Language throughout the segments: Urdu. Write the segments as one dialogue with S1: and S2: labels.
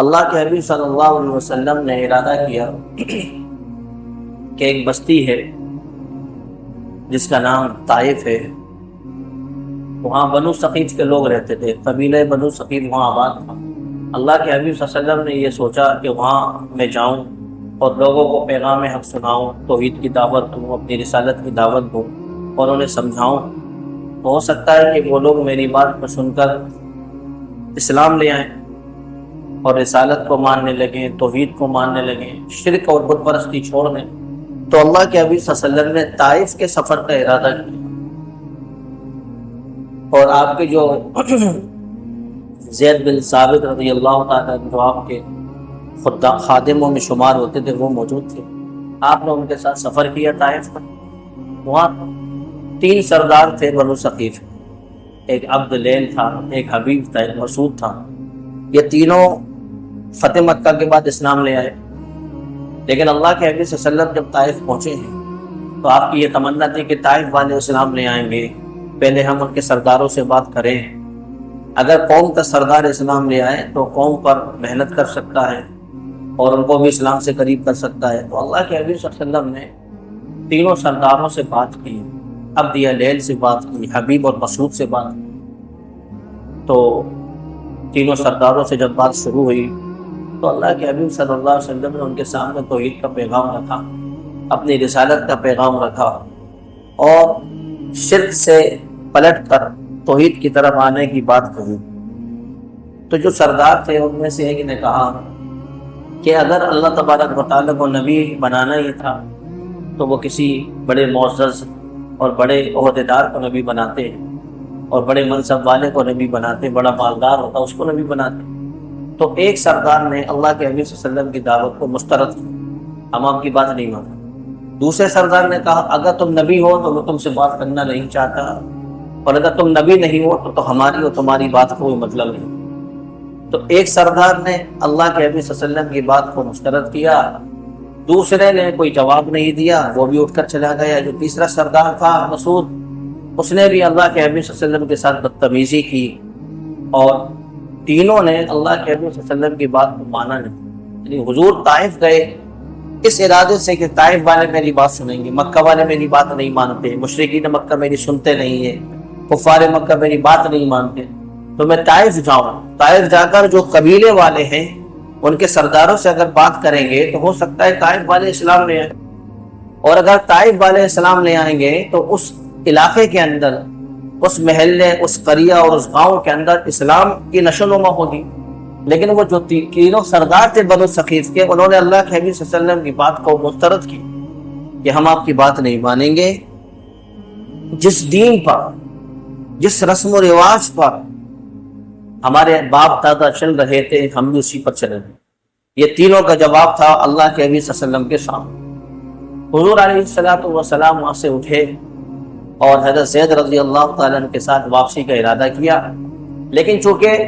S1: اللہ کے حبیب صلی اللہ علیہ وسلم نے ارادہ کیا کہ ایک بستی ہے جس کا نام طائف ہے، وہاں بنو ثقیف کے لوگ رہتے تھے، قبیلہ بنو ثقیف وہاں آباد تھا۔ اللہ کے حبیب صلی اللہ علیہ وسلم نے یہ سوچا کہ وہاں میں جاؤں اور لوگوں کو پیغام حق سناؤں، توحید کی دعوت دوں، اپنی رسالت کی دعوت دوں اور انہیں سمجھاؤں۔ ہو سکتا ہے کہ وہ لوگ میری بات کو سن کر اسلام لے آئیں اور رسالت کو ماننے لگیں، توحید کو ماننے لگیں، شرک اور بت پرستی چھوڑ دیں۔ تو اللہ کے حبیب صلی اللہ علیہ وسلم نے طائف کے سفر کا ارادہ کیا، اور آپ کے جو زید بن ثابت رضی اللہ تعالیٰ جو آپ کے خادموں میں شمار ہوتے تھے وہ موجود تھے۔ آپ نے ان کے ساتھ سفر کیا طائف کا۔ وہاں 3 سردار تھے بنو ثقیف، ایک عبد لیل تھا، ایک حبیب تھا، ایک مسعود تھا۔ یہ تینوں فتح مکہ کے بعد اسلام لے آئے، لیکن اللہ کے حبیب صلی اللہ علیہ وسلم جب طائف پہنچے ہیں تو آپ کی یہ تمنا تھی کہ طائف والے اسلام لے آئیں گے، پہلے ہم ان کے سرداروں سے بات کریں، اگر قوم کا سردار اسلام لے آئے تو قوم پر محنت کر سکتا ہے اور ان کو بھی اسلام سے قریب کر سکتا ہے۔ تو اللہ کے حبیب صلی اللہ علیہ وسلم نے تینوں سرداروں سے بات کی، عبد لیل سے بات کی، حبیب اور مسعود سے بات کی۔ تو تینوں سرداروں سے جب بات شروع ہوئی تو اللہ کے حبیب صلی اللہ علیہ وسلم نے ان کے سامنے توحید کا پیغام رکھا، اپنی رسالت کا پیغام رکھا، اور شرک سے پلٹ کر توحید کی طرف آنے کی بات کہی۔ تو جو سردار تھے ان میں سے ایک نے کہا کہ اگر اللہ تبارک و تعالیٰ کو نبی بنانا ہی تھا تو وہ کسی بڑے معزز اور بڑے عہدیدار کو نبی بناتے، اور بڑے منصب والے کو نبی بناتے، بڑا مالدار ہوتا اس کو نبی بناتے۔ تو ایک سردار نے اللہ کے حبیب صلی اللہ علیہ وسلم کی دعوت کو مسترد کیا، ہم آپ کی بات نہیں مانتے۔ دوسرے سردار نے کہا اگر تم نبی ہو تو میں تم سے بات کرنا نہیں چاہتا، اور اگر تم نبی نہیں ہو تو ہماری اور تمہاری بات کا کوئی مطلب نہیں۔ تو ایک سردار نے اللہ کے حبیب صلی اللہ علیہ وسلم کی بات کو مسترد کیا، دوسرے نے کوئی جواب نہیں دیا، وہ بھی اٹھ کر چلا گیا۔ جو تیسرا سردار تھا مسعود، اس نے بھی اللہ کے حبیب صلی اللہ علیہ وسلم کے ساتھ بدتمیزی کی، اور تینوں نے اللہ کے حبیب صلی اللہ علیہ وسلم کی بات کو مانا نہیں۔ یعنی حضور طائف گئے اس ارادے سے کہ طائف والے میری بات سنیں گے، مکہ والے میری بات نہیں مانتے، مشرکین مکہ میری سنتے نہیں ہیں، کفار مکہ میری بات نہیں مانتے، تو میں طائف جاؤں، طائف جا کر جو قبیلے والے ہیں ان کے سرداروں سے اگر بات کریں گے تو ہو سکتا ہے طائف والے اسلام لے آئیں، اور اگر طائف والے اسلام لے آئیں گے تو اس علاقے کے اندر، اس محلے، اس قریہ اور اس گاؤں کے اندر اسلام کی نشو و نما ہوگی۔ لیکن وہ جو تینوں سردار تھے بنو ثقیف کے، انہوں نے اللہ کے حبیب صلی اللہ علیہ وسلم کی بات کو مسترد کی کہ ہم آپ کی بات نہیں مانیں گے، جس دین پر، جس رسم و رواج پر ہمارے باپ دادا چل رہے تھے ہم بھی اسی پر چلیں گے۔ یہ تینوں کا جواب تھا اللہ کے حبیب صلی اللہ علیہ وسلم کے سامنے۔ حضور علیہ السلام وہاں سے اٹھے اور حضرت زید رضی اللہ تعالیٰ عنہ کے ساتھ واپسی کا ارادہ کیا، لیکن چونکہ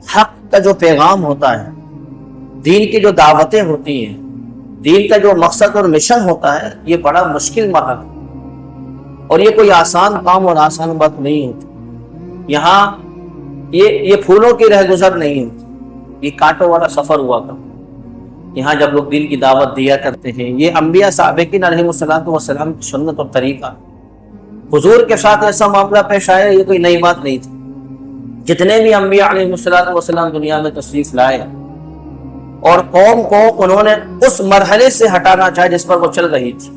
S1: حق کا جو پیغام ہوتا ہے، دین کی جو دعوتیں ہوتی ہیں، دین کا جو مقصد اور مشن ہوتا ہے، یہ بڑا مشکل مرحلہ ہے، اور یہ کوئی آسان کام اور آسان بات نہیں ہوتی۔ یہاں یہ پھولوں کی رہ گزر نہیں ہوتی، یہ کانٹوں والا سفر ہوا کرتا۔ یہاں جب لوگ دین کی دعوت دیا کرتے ہیں، یہ انبیاء سابقین علیہ السلام کی سنت اور طریقہ۔ حضور کے ساتھ ایسا معاملہ پیش آیا، یہ کوئی نئی بات نہیں تھی۔ جتنے بھی انبیاء علیہ السلام دنیا میں تشریف لائے اور قوم کو انہوں نے اس مرحلے سے ہٹانا چاہا جس پر وہ چل رہی تھی،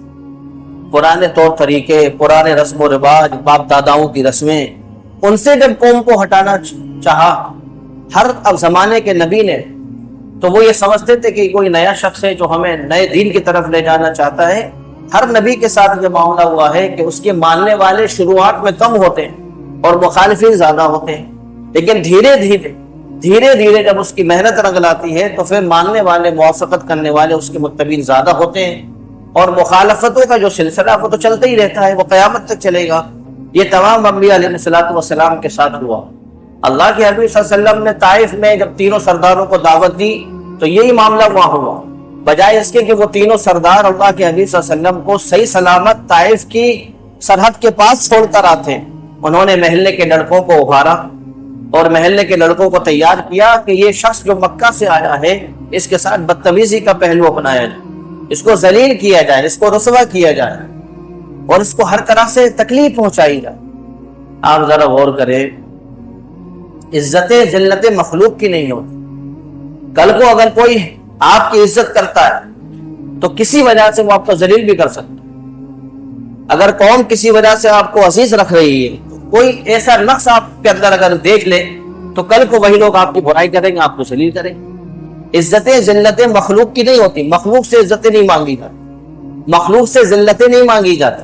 S1: پرانے طور طریقے، پرانے رسم و رواج، باپ داداؤں کی رسمیں، ان سے جب قوم کو ہٹانا چاہا ہر اب زمانے کے نبی نے، تو وہ یہ سمجھتے تھے کہ کوئی نیا شخص ہے جو ہمیں نئے دین کی طرف لے جانا چاہتا ہے۔ ہر نبی کے ساتھ یہ معاملہ ہوا ہے کہ اس کے ماننے والے شروعات میں کم ہوتے ہیں اور مخالفین زیادہ ہوتے ہیں، لیکن دھیرے دھیرے جب اس کی محنت رنگ لاتی ہے تو پھر ماننے والے، موافقت کرنے والے، اس کے متبعین زیادہ ہوتے ہیں، اور مخالفتوں کا جو سلسلہ وہ تو چلتا ہی رہتا ہے، وہ قیامت تک چلے گا۔ یہ تمام انبیاء علیہ السلام کے ساتھ ہوا۔ اللہ کے حبیب صلی اللہ علیہ وسلم نے طائف میں جب تینوں سرداروں کو دعوت دی تو یہی معاملہ وہاں ہوا، بجائے اس کے کہ وہ تینوں سردار اللہ کے حبیب صلی اللہ علیہ وسلم کو صحیح سلامت طائف کی سرحد کے پاس چھوڑ کر آتے، انہوں نے محلے کے لڑکوں کو ابھارا، اور محلے کے لڑکوں کو تیار کیا کہ یہ شخص جو مکہ سے آیا ہے اس کے ساتھ بدتمیزی کا پہلو اپنایا جائے، اس کو ذلیل کیا جائے، اس کو رسوا کیا جائے اور اس کو ہر طرح سے تکلیف پہنچائی جائے۔ آپ ذرا غور کریں، عزت ذلت مخلوق کی نہیں ہوتی۔ کل کو اگر کوئی آپ کی عزت کرتا ہے تو کسی وجہ سے وہ آپ کو ذلیل بھی کر سکتا ہے۔ اگر قوم کسی وجہ سے آپ کو عزیز رکھ رہی ہے، کوئی ایسا نقص آپ کے اندر اگر دیکھ لے تو کل کو وہی لوگ آپ کی برائی کریں گے، آپ کو ذلیل کریں گے۔ عزت ذلت مخلوق کی نہیں ہوتی، مخلوق سے عزتیں نہیں مانگی جاتی، مخلوق سے ذلتیں نہیں مانگی جاتی۔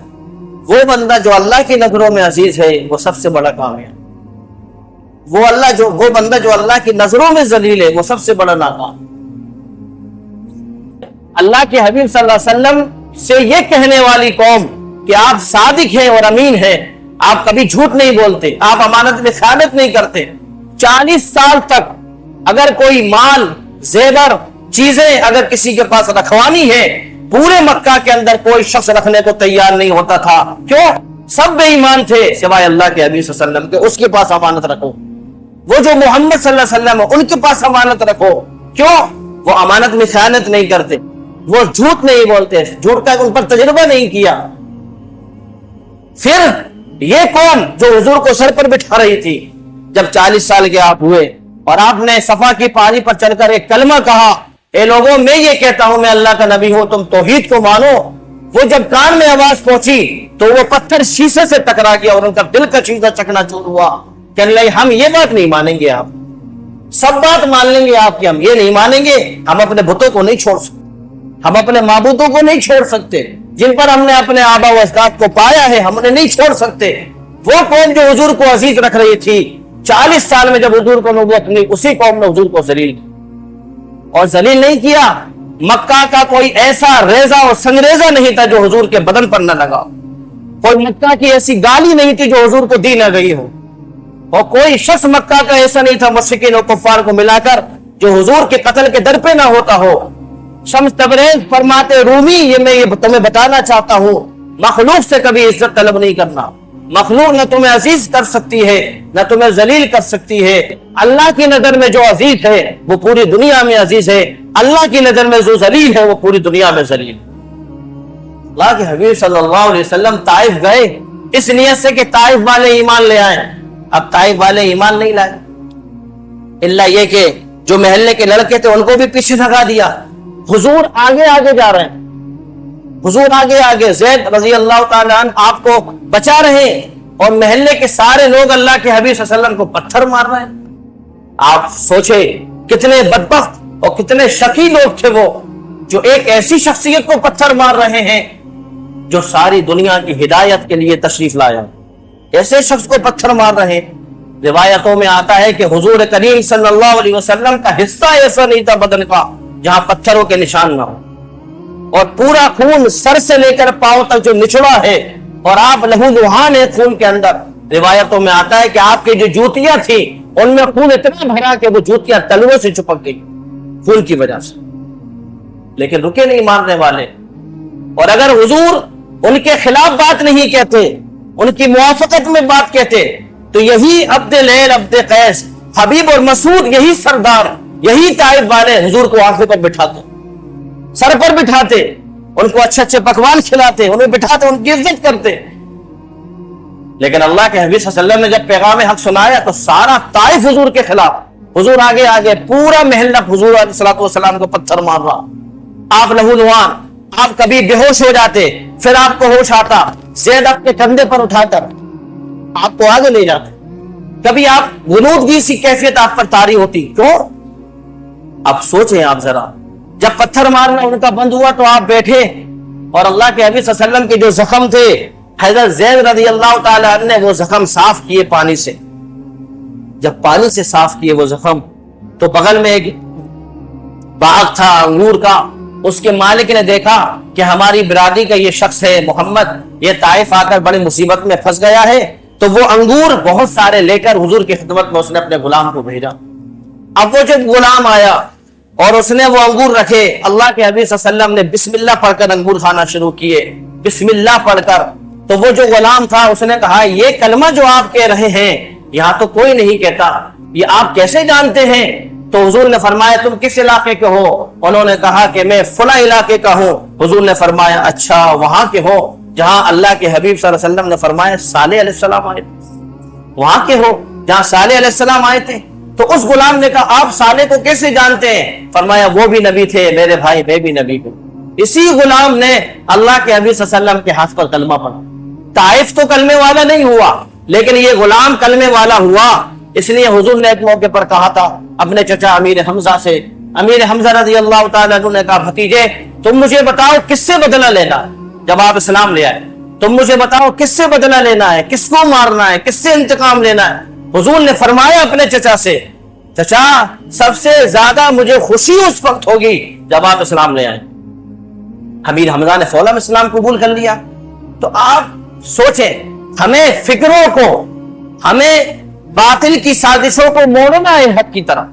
S1: وہ بندہ جو اللہ کی نظروں میں عزیز ہے وہ سب سے بڑا کامیاب، وہ بندہ جو اللہ کی نظروں میں ذلیل ہے وہ سب سے بڑا ناکام۔ اللہ کے حبیب صلی اللہ علیہ وسلم سے یہ کہنے والی قوم کہ آپ صادق ہیں اور امین ہیں، آپ کبھی جھوٹ نہیں بولتے، آپ امانت میں خیانت نہیں کرتے، 40 سال تک اگر کوئی مال زیور چیزیں اگر کسی کے پاس رکھوانی ہے، پورے مکہ کے اندر کوئی شخص رکھنے کو تیار نہیں ہوتا تھا۔ کیوں؟ سب بے ایمان تھے سوائے اللہ کے حبیب صلی اللہ علیہ وسلم کے، اس کے پاس امانت رکھو۔ وہ جو محمد صلی اللہ علیہ وسلم ان کے پاس امانت رکھو۔ کیوں؟ وہ امانت میں خیانت نہیں کرتے، وہ جھوٹ نہیں بولتے، جھوٹ کا ان پر تجربہ نہیں کیا۔ پھر یہ قوم جو حضور کو سر پر بٹھا رہی تھی، جب 40 سال کے آپ ہوئے اور آپ نے صفا کی پہاڑی پر چڑھ کر ایک کلمہ کہا، اے لوگوں میں یہ کہتا ہوں میں اللہ کا نبی ہوں، تم توحید کو مانو، وہ جب کان میں آواز پہنچی تو وہ پتھر شیشے سے ٹکرا گیا اور ان کا دل کا شیشہ چکنا چور ہوا کہ اللہ ہم یہ بات نہیں مانیں گے، آپ سب بات مان لیں گے آپ کی، ہم یہ نہیں مانیں گے، ہم اپنے بتوں کو نہیں چھوڑ سکتے، ہم اپنے معبودوں کو نہیں چھوڑ سکتے، جن پر ہم نے اپنے آبا و اجداد کو پایا ہے ہم انہیں نہیں چھوڑ سکتے۔ وہ قوم جو حضور کو عزیز رکھ رہی تھی، 40 سال میں جب حضور کو نبوت ملی، اسی قوم نے حضور کو ذلیل کیا، اور ذلیل نہیں کیا، مکہ کا کوئی ایسا ریزہ اور سنگریزہ نہیں تھا جو حضور کے بدن پر نہ لگا، کوئی مکہ کی ایسی گالی نہیں تھی جو حضور کو دی نہ گئی ہو، اور کوئی شخص مکہ کا ایسا نہیں تھا مشرکین و کفار کو ملا کر جو حضور کے قتل کے در پہ نہ ہوتا ہو۔ شمس تبریز فرماتے رومی، یہ تمہیں بتانا چاہتا ہوں، مخلوق سے کبھی عزت طلب نہیں کرنا، مخلوق نہ تمہیں عزیز کر سکتی ہے نہ تمہیں ذلیل کر سکتی ہے۔ اللہ کی نظر میں جو عزیز ہے وہ پوری دنیا میں عزیز ہے، اللہ کی نظر میں جو ذلیل ہے وہ پوری دنیا میں ذلیل۔ اللہ کے حبیب صلی اللہ علیہ وسلم طائف گئے اس نیت سے کہ طائف والے ایمان لے آئیں، اب طائف والے ایمان نہیں لائے، اللہ یہ کہ جو محلے کے لڑکے تھے ان کو بھی پیچھے لگا دیا۔ حضور آگے آگے جا رہے ہیں، حضور آگے آگے، زید رضی اللہ تعالیٰ عنہ آپ کو بچا رہے ہیں اور محلے کے سارے لوگ اللہ کے حبیب صلی اللہ علیہ وسلم کو پتھر مار رہے ہیں۔ آپ سوچے کتنے بدبخت اور کتنے شقی لوگ تھے وہ جو ایک ایسی شخصیت کو پتھر مار رہے ہیں جو ساری دنیا کی ہدایت کے لیے تشریف لایا، ایسے شخص کو پتھر مار رہے ہیں۔ روایتوں میں آتا ہے کہ حضور کریم صلی اللہ علیہ وسلم کا حصہ ایسا نہیں تھا بدن کا جہاں پتھروں کے نشان نہ ہو، اور پورا خون سر سے لے کر پاؤں تک جو نچڑا ہے اور آپ لہو لہان ہے خون کے اندر۔ روایتوں میں آتا ہے کہ آپ کی جو جوتیاں تھیں ان میں خون اتنا بھرا کہ وہ جوتیاں تلووں سے چپک گئی خون کی وجہ سے، لیکن رکے نہیں مارنے والے۔ اور اگر حضور ان کے خلاف بات نہیں کہتے، ان کی موافقت میں بات کہتے، تو یہی عبد لیل عبد قیس حبیب اور مسعود، یہی سردار، یہی طائف والے حضور کو آنکھوں پر بٹھاتے، سر پر بٹھاتے، ان کو اچھے اچھے پکوان کھلاتے، انہیں بٹھاتے، ان کی عزت کرتے۔ لیکن اللہ کے حبیب صلی اللہ علیہ وسلم نے جب پیغام حق سنایا تو سارا طائف حضور کے خلاف، حضور آگے آگے، پورا محلہ حضور علیہ الصلوۃ والسلام کو پتھر مار رہا، آپ لہو لہان، آپ کبھی بے ہوش ہو جاتے، پھر آپ کو ہوش آتا، زید آپ کے کندھے پر اٹھا کر آپ کو آگے لے جاتے، کبھی آپ غنودگی سی کیفیت آپ پر طاری ہوتی۔ کیوں؟ اب سوچیں آپ ذرا، جب پتھر مارنا ان کا بند ہوا تو آپ بیٹھے اور اللہ کے حبیب صلی اللہ علیہ وسلم کے جو زخم تھے حضرت زید رضی اللہ تعالی عنہ نے وہ زخم صاف کیے پانی سے۔ جب پانی سے صاف کیے وہ زخم تو بغل میں ایک باغ تھا انگور کا، اس کے مالک نے دیکھا کہ ہماری برادری کا یہ شخص ہے محمد، یہ طائف آ کر بڑی مصیبت میں پھنس گیا ہے، تو وہ انگور بہت سارے لے کر حضور کی خدمت میں اس نے اپنے غلام کو بھیجا۔ اب وہ جب غلام آیا اور اس نے وہ انگور رکھے، اللہ کے حبیب صلی اللہ علیہ وسلم نے بسم اللہ پڑھ کر انگور کھانا شروع کیے، بسم اللہ پڑھ کر، تو وہ جو غلام تھا اس نے کہا یہ کلمہ جو آپ کہہ رہے ہیں یہاں تو کوئی نہیں کہتا، یہ آپ کیسے جانتے ہیں؟ تو حضور نے فرمایا تم کس علاقے کے ہو؟ انہوں نے کہا کہ میں فلاں علاقے کا ہوں۔ حضور نے فرمایا اچھا وہاں کے ہو جہاں اللہ کے حبیب صلی اللہ علیہ وسلم نے فرمایا صالح علیہ السلام آئے تھے، وہاں کے ہو جہاں صالح علیہ السلام آئے تھے؟ تو اس غلام نے کہا آپ صالح کو کیسے جانتے ہیں؟ فرمایا وہ بھی نبی تھے میرے بھائی، میں بھی نبی ہوں۔ اسی غلام نے اللہ کے حبیب صلی اللہ علیہ وسلم کے ہاتھ پر کلمہ پڑھا۔ طائف تو کلمے والا نہیں ہوا، لیکن یہ غلام کلمے والا ہوا۔ اس لیے حضور نے ایک موقع پر کہا تھا اپنے چچا امیر حمزہ سے، امیر حمزہ رضی اللہ تعالیٰ عنہ نے کہا بھتیجے تم مجھے بتاؤ کس سے بدلہ لینا ہے؟ جب آپ اسلام لے آئے تم مجھے بتاؤ کس سے بدلہ لینا ہے، کس کو مارنا ہے، کس سے انتقام لینا ہے؟ حضور نے فرمایا اپنے چچا سے چچا سب سے زیادہ مجھے خوشی اس وقت ہوگی جب آپ اسلام لے آئیں۔ امیر حمزہ نے فوراً اسلام قبول کر لیا۔ تو آپ سوچیں ہمیں فکروں کو، ہمیں باطل کی سازشوں کو موڑنا ہے حق کی طرف،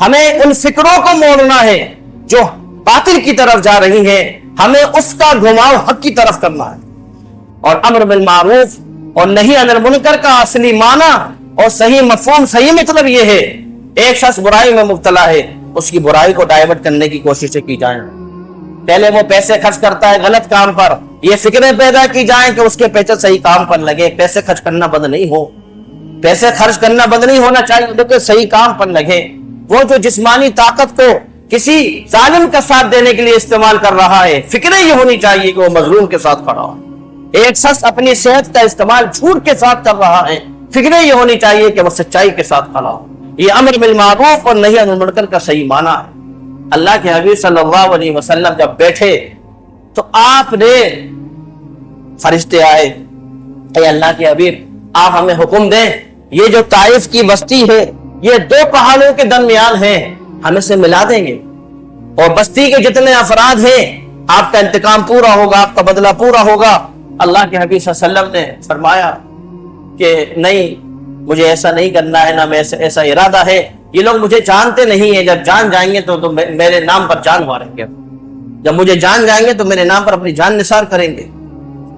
S1: ہمیں ان فکروں کو موڑنا ہے جو باطل کی طرف جا رہی ہیں، ہمیں اس کا گھماؤ حق کی طرف کرنا ہے۔ اور امر بالمعروف اور نہی عن المنکر کا اصلی معنی اور صحیح مفہوم، صحیح مطلب یہ ہے ایک شخص برائی میں مبتلا ہے، اس کی برائی کو ڈائیورٹ کرنے کی کوششیں کی جائیں۔ پہلے وہ پیسے خرچ کرتا ہے غلط کام پر، یہ فکریں پیدا کی جائیں کہ اس کے پیسے صحیح کام پر لگے۔ پیسے خرچ کرنا بند نہیں ہو، پیسے خرچ کرنا بند نہیں ہونا چاہیے، لیکن صحیح کام پر لگے۔ وہ جو جسمانی طاقت کو کسی ظالم کا ساتھ دینے کے لیے استعمال کر رہا ہے، فکریں یہ ہونی چاہیے کہ وہ مظلوم کے ساتھ کھڑا ہو۔ ایک شخص اپنی صحت کا استعمال جھوٹ کے ساتھ کر رہا ہے، فکریں یہ ہونی چاہیے کہ وہ سچائی کے ساتھ کھڑا ہو۔ یہ امر بالمعروف اور نہی عن المنکر کا صحیح معنی ہے۔ اللہ کے حبیب صلی اللہ علیہ وسلم جب بیٹھے تو آپ نے، فرشتے آئے، اے اللہ کے حبیب آپ ہمیں حکم دیں، یہ جو طائف کی بستی ہے یہ دو پہاڑوں کے درمیان ہے، ہم اسے ملا دیں گے، اور بستی کے جتنے افراد ہیں آپ کا انتقام پورا ہوگا، آپ کا بدلہ پورا ہوگا۔ اللہ کے حبیب صلی اللہ علیہ وسلم نے فرمایا کہ نہیں، مجھے ایسا نہیں کرنا ہے، نہ میں ایسا ارادہ ہے، یہ لوگ مجھے جانتے نہیں ہیں، جب جان جائیں گے تو میرے نام پر جان ماریں گے، جب مجھے جان جائیں گے تو میرے نام پر اپنی جان نثار کریں گے۔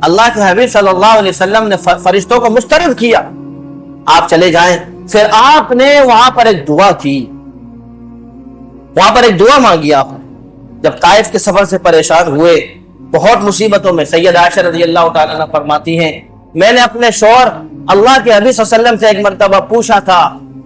S1: اللہ کے حبیب صلی اللہ علیہ وسلم نے فرشتوں کو مسترد کیا آپ چلے جائیں۔ پھر آپ نے وہاں پر ایک دعا کی، وہاں پر ایک دعا مانگی آپ نے۔ جب طائف کے سفر سے پریشان ہوئے، بہت مصیبتوں میں، سید عائشہ رضی اللہ تعالیٰ عنہ فرماتی ہیں میں نے اپنے شوہر اللہ کے حبیب صلی اللہ علیہ وسلم سے ایک مرتبہ پوچھا تھا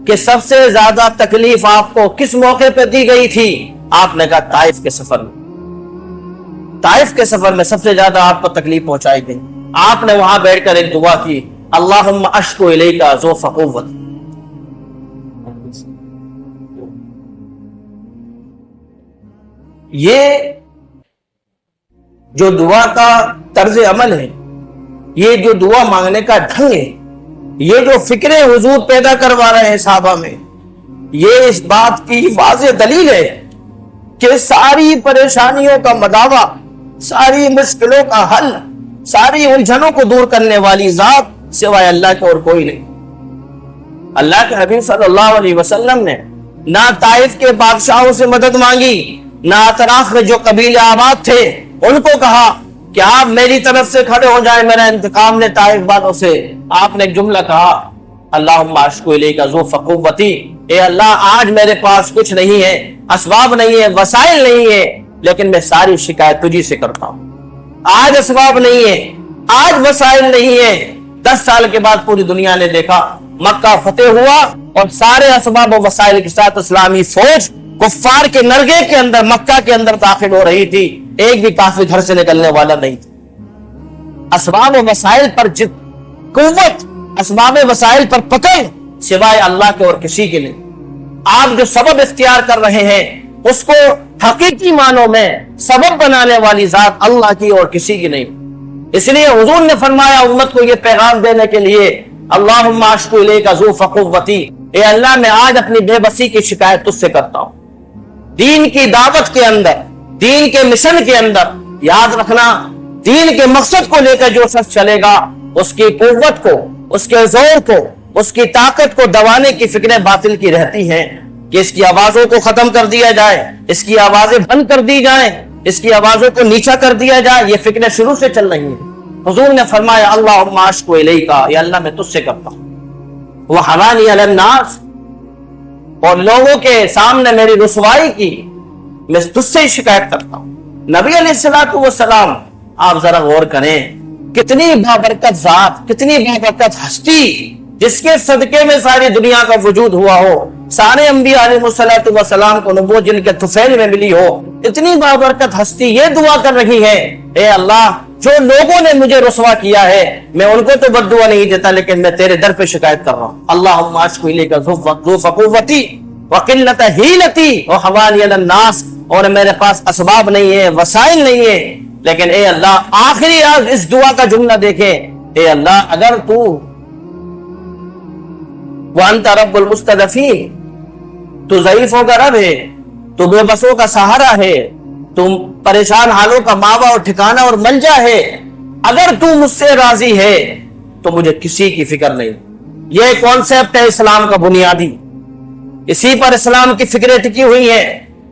S1: کہ سب سے زیادہ تکلیف آپ کو کس موقع پہ دی گئی تھی؟ آپ نے کہا طائف کے سفر میں، طائف کے سفر میں سب سے زیادہ آپ کو تکلیف پہنچائی گئی۔ آپ نے وہاں بیٹھ کر ایک دعا کی، اللہم اشکو الیک ضعف قوت۔ یہ جو دعا کا طرز عمل ہے، یہ جو دعا مانگنے کا ڈھنگ ہے، یہ جو فکریں حضور پیدا کروا رہے ہیں صحابہ میں، یہ اس بات کی واضح دلیل ہے کہ ساری پریشانیوں کا مداوا، ساری مشکلوں کا حل، ساری الجھنوں کو دور کرنے والی ذات سوائے اللہ کے اور کوئی نہیں۔ اللہ کے حبیب صلی اللہ علیہ وسلم نے نہ طائف کے بادشاہوں سے مدد مانگی، نہ اطراف میں جو قبیلے آباد تھے ان کو کہا کہ آپ میری طرف سے کھڑے ہو جائیں، میرا انتقام لے طائف والوں سے۔ آپ نے ایک جملہ کہا، اللہم اشکو الیک ضعف قوتی، اے اللہ آج میرے پاس کچھ نہیں ہے، اسباب نہیں ہے، وسائل نہیں ہے، لیکن میں ساری شکایت تجھی سے کرتا ہوں۔ آج اسباب نہیں ہے، آج وسائل نہیں ہے۔ 10 سال کے بعد پوری دنیا نے دیکھا، مکہ فتح ہوا اور سارے اسباب و وسائل کے ساتھ اسلامی فوج کفار کے نرگے کے اندر، مکہ کے اندر داخل ہو رہی تھی، ایک بھی کافر گھر سے نکلنے والا نہیں تھا۔ اسباب و وسائل پر جد قوت، اسباب و وسائل پر پکڑ سوائے اللہ کے اور کسی کے نہیں۔ آپ جو سبب اختیار کر رہے ہیں اس کو حقیقی معنوں میں سبب بنانے والی ذات اللہ کی اور کسی کی نہیں۔ اس لیے حضور نے فرمایا امت کو یہ پیغام دینے کے لیے، اللہم اشکو الیک ضعف قوتی، اے اللہ میں آج اپنی بے بسی کی شکایت تجھ سے کرتا ہوں۔ دین کی دعوت کے اندر، دین کے مشن کے اندر یاد رکھنا، دین کے مقصد کو لے کر جو شخص چلے گا، اس کی قوت کو، اس کے زور کو، اس کی طاقت کو دبانے کی فکریں باطل کی رہتی ہیں کہ اس کی آوازوں کو ختم کر دیا جائے، اس کی آوازیں بند کر دی جائیں، اس کی آوازوں کو نیچا کر دیا جائے، یہ فکریں شروع سے چل رہی ہیں۔ حضور نے فرمایا اللہم اشکو الیک، یا اللہ میں تجھ سے کرتا ہوں، وحوانی علی الناس، اور لوگوں کے سامنے میری رسوائی کی، میں تجھ سے ہی شکایت کرتا ہوں۔ نبی علیہ الصلوۃ والسلام، آپ ذرا غور کریں، کتنی بابرکت ذات، کتنی بابرکت ہستی، جس کے صدقے میں ساری دنیا کا وجود ہوا ہو، سارے انبیاء علیہ الصلوۃ والسلام کو نبوت جن کے طفیل میں ملی ہو، اتنی بابرکت ہستی یہ دعا کر رہی ہے، اے اللہ جو لوگوں نے مجھے رسوا کیا ہے میں ان کو تو بد دعا نہیں دیتا، لیکن میں تیرے در پہ شکایت کر رہا ہوں۔ اللہم اشکو الیک ضعف قوتی وقلت حیلتی وحوانی علی الناس، اور میرے پاس اسباب نہیں ہے، وسائل نہیں ہے، لیکن اے اللہ آخری اس دعا کا جملہ دیکھیں، اے اللہ اگر تو وانت رب المستضعفین، تو ضعیفوں کا رب ہے، تو بے بسوں کا سہارا ہے، تم پریشان حالوں کا ماوا اور ٹھکانہ اور ملجا ہے، اگر تو مجھ سے راضی ہے تو مجھے کسی کی فکر نہیں۔ یہ کانسیپٹ ہے اسلام کا بنیادی، اسی پر اسلام کی فکریں ٹکی ہوئی ہیں۔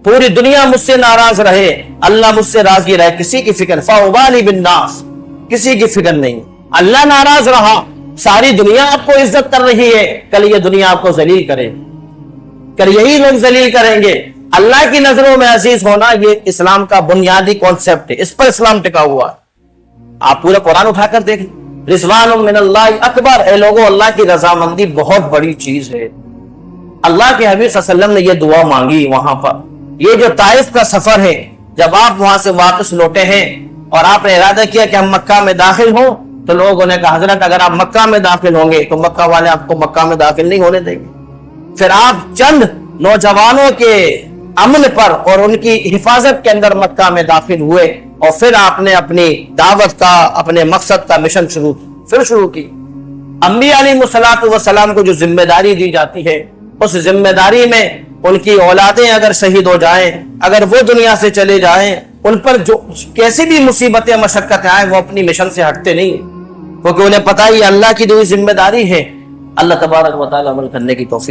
S1: پوری دنیا مجھ سے ناراض رہے، اللہ مجھ سے راضی رہے، کسی کی فکر، فَأُبَالِي بِالنَّاسِ، کسی کی فکر نہیں۔ اللہ ناراض رہا، ساری دنیا آپ کو عزت کر رہی ہے، کل یہ دنیا آپ کو ذلیل کرے، کل یہی لوگ ذلیل کریں گے۔ اللہ کی نظروں میں عزیز ہونا یہ اسلام کا بنیادی کانسیپٹ ہے، اس پر اسلام ٹکا ہوا ہے۔ آپ پورا قرآن اٹھا کر دیکھیں، رضوان من اللہ اکبر، اے لوگوں اللہ کی رضامندی بہت بڑی چیز ہے۔ اللہ کے حبیب صلی اللہ علیہ وسلم نے یہ دعا مانگی وہاں پر۔ یہ جو طائف کا سفر ہے، جب آپ وہاں سے واپس لوٹے ہیں اور آپ نے ارادہ کیا کہ ہم مکہ میں داخل ہوں، تو لوگوں نے کہا حضرت اگر آپ مکہ میں داخل ہوں گے تو مکہ والے آپ کو مکہ میں داخل نہیں ہونے دیں گے۔ پھر آپ چند نوجوانوں کے امن پر اور ان کی حفاظت کے اندر مکہ میں داخل ہوئے، اور پھر آپ نے اپنی دعوت کا، اپنے مقصد کا مشن شروع کی۔ انبیاء علیہ الصلوۃ والسلام کو جو ذمہ داری دی جاتی ہے، اس ذمہ داری میں ان کی اولادیں اگر شہید ہو جائیں، اگر وہ دنیا سے چلے جائیں، ان پر جو کیسی بھی مصیبتیں مشقتیں آئیں، وہ اپنی مشن سے ہٹتے نہیں، کیونکہ انہیں پتہ ہی اللہ کی جو ذمہ داری ہے۔ اللہ تبارک و تعالی عمل کرنے کی توفیق